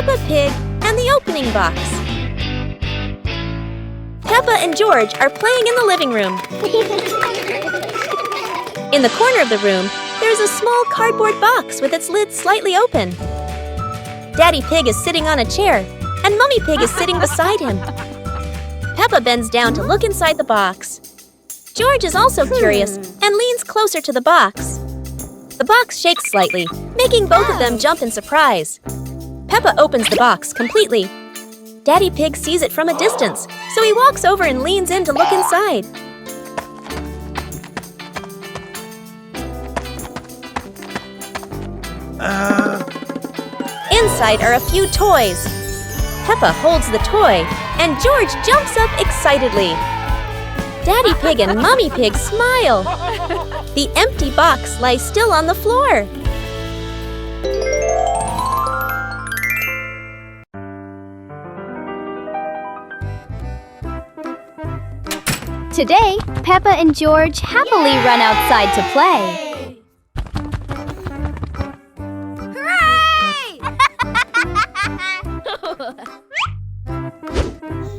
Peppa Pig and the Opening Box. Peppa and George are playing in the living room. In the corner of the room, there's a small cardboard box with its lid slightly open. Daddy Pig is sitting on a chair, and Mummy Pig is sitting beside him. Peppa bends down to look inside the box. George is also curious and leans closer to the box. The box shakes slightly, making both of them jump in surprise. Peppa opens the box completely. Daddy Pig sees it from a distance, so he walks over and leans in to look inside. Inside are a few toys. Peppa holds the toy, and George jumps up excitedly. Daddy Pig and Mummy Pig smile. The empty box lies still on the floor. Today, Peppa and George happily run outside to play.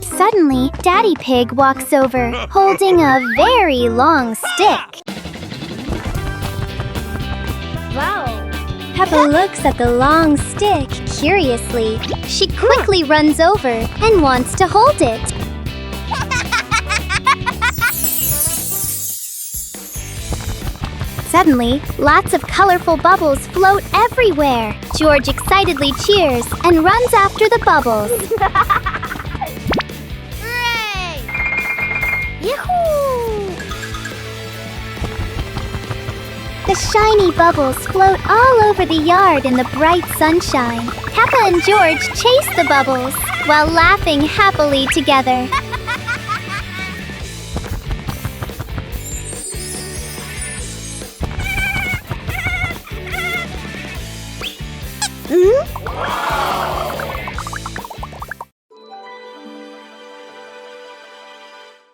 Suddenly, Daddy Pig walks over, holding a very long stick. Wow! Peppa looks at the long stick curiously. She quickly runs over and wants to hold it. Suddenly, lots of colorful bubbles float everywhere. George excitedly cheers and runs after the bubbles. Yahoo! The shiny bubbles float all over the yard in the bright sunshine. Peppa and George chase the bubbles while laughing happily together.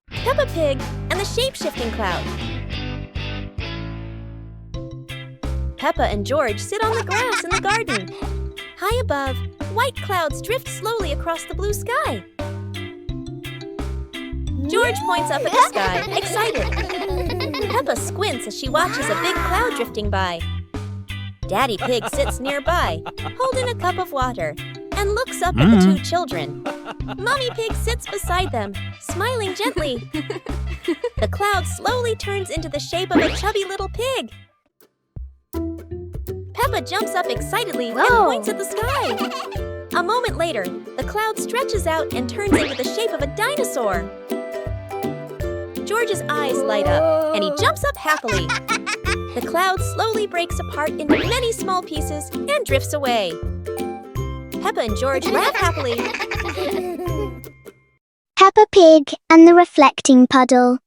Peppa Pig and the shape-shifting cloud. Peppa and George sit on the grass in the garden. High above, white clouds drift slowly across the blue sky. George points up at the sky, excited. Peppa squints as she watches a big cloud drifting by. Daddy Pig sits nearby, holding a cup of water, and looks up at the two children. Mummy Pig sits beside them, smiling gently. The cloud slowly turns into the shape of a chubby little pig. Peppa jumps up excitedly and points at the sky. A moment later, the cloud stretches out and turns into the shape of a dinosaur. George's eyes light up, and he jumps up happily. The cloud slowly breaks apart into many small pieces and drifts away. Peppa and George laugh happily. Peppa Pig and the reflecting puddle.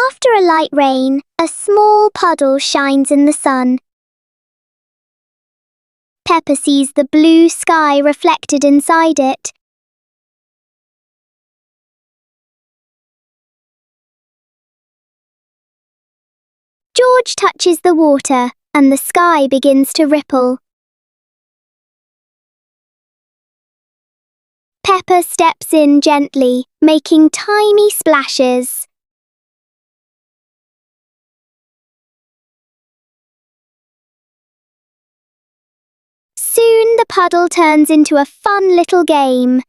After a light rain, a small puddle shines in the sun. Peppa sees the blue sky reflected inside it. George touches the water, and the sky begins to ripple. Peppa steps in gently, making tiny splashes. Soon the puddle turns into a fun little game.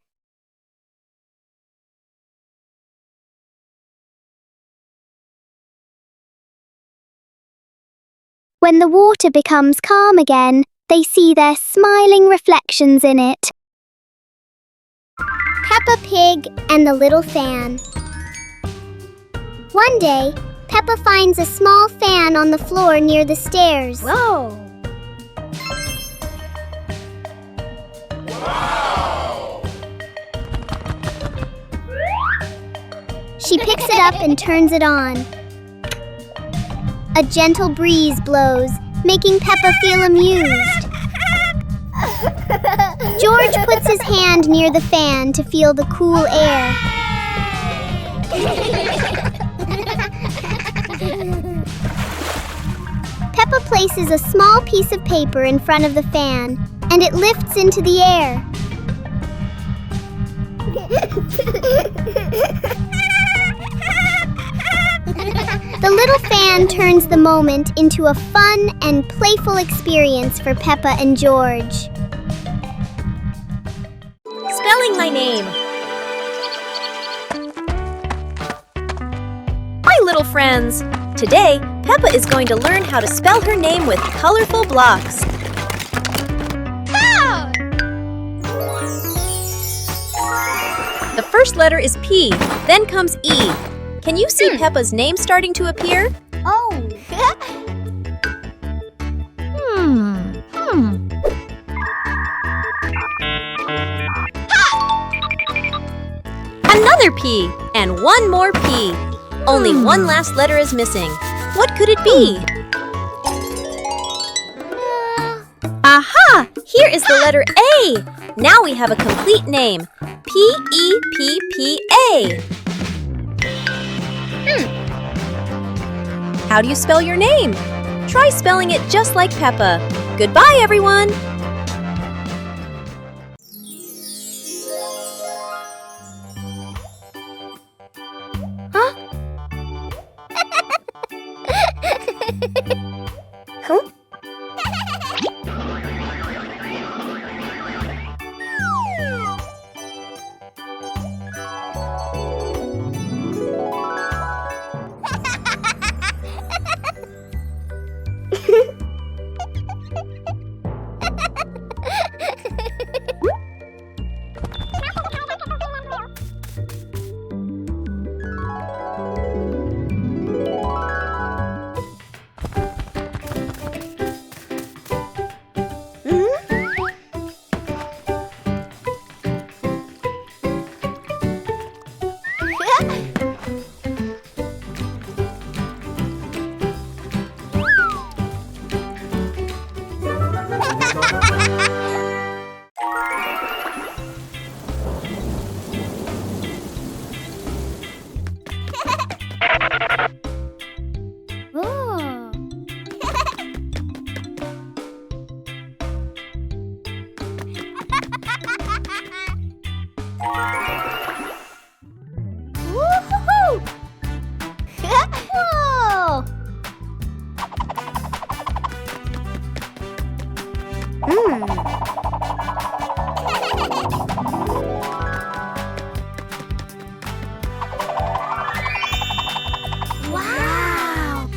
When the water becomes calm again, they see their smiling reflections in it. Peppa Pig and the Little Fan. One day, Peppa finds a small fan on the floor near the stairs. Whoa! She picks it up and turns it on. A gentle breeze blows, making Peppa feel amused. George puts his hand near the fan to feel the cool air. Peppa places a small piece of paper in front of the fan and it lifts into the air. The little fan turns the moment into a fun and playful experience for Peppa and George. Spelling my name. Hi, little friends. Today, Peppa is going to learn how to spell her name with colorful blocks. The first letter is P, then comes E. Can you see Peppa's name starting to appear? Oh. Another P, and one more P. Only one last letter is missing. What could it be? Aha! Here is the letter A. Now we have a complete name. P-E-P-P-A. How do you spell your name? Try spelling it just like Peppa. Goodbye, everyone! Huh? Wow!